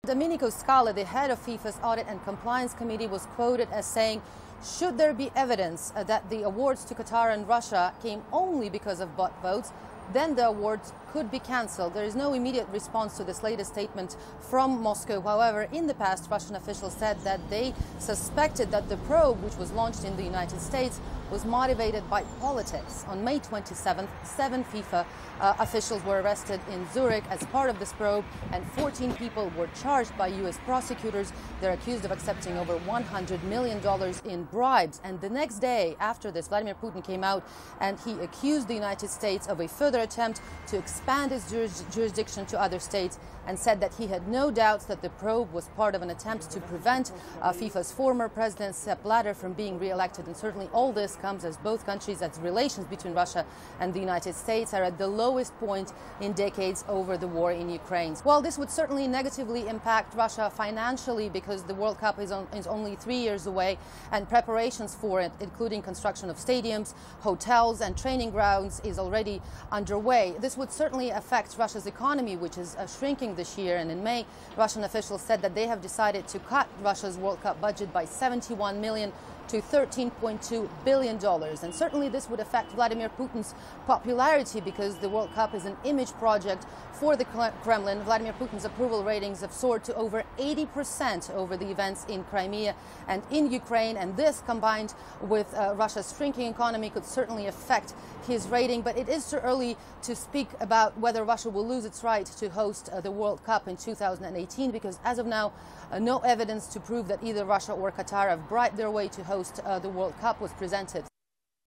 Domenico Scala, the head of FIFA's Audit and Compliance Committee, was quoted as saying, should there be evidence that the awards to Qatar and Russia came only because of bot votes, then the awards could be cancelled. There is no immediate response to this latest statement from Moscow. However, in the past, Russian officials said that they suspected that the probe, which was launched in the United States, was motivated by politics. On May 27th, 7 FIFA officials were arrested in Zurich as part of this probe, and 14 people were charged by U.S. prosecutors. They're accused of accepting over $100 million in bribes. And the next day after this, Vladimir Putin came out and he accused the United States of a further attempt to expand his jurisdiction to other states, and said that he had no doubts that the probe was part of an attempt to prevent FIFA's former president Sepp Blatter from being re-elected. And certainly all this comes as both countries, as relations between Russia and the United States are at the lowest point in decades over the war in Ukraine. Well, this would certainly negatively impact Russia financially, because the World Cup is only 3 years away, and preparations for it, including construction of stadiums, hotels and training grounds, is already underway. This would certainly affect Russia's economy, which is shrinking this year. And in May, Russian officials said that they have decided to cut Russia's World Cup budget by 71 million to $13.2 billion. And certainly this would affect Vladimir Putin's popularity, because the World Cup is an image project for the Kremlin. Vladimir Putin's approval ratings have soared to over 80% over the events in Crimea and in Ukraine. And this, combined with Russia's shrinking economy, could certainly affect his rating. But it is too early to speak about whether Russia will lose its right to host the World Cup in 2018, because as of now, no evidence to prove that either Russia or Qatar have bribed their way to host the World Cup was presented.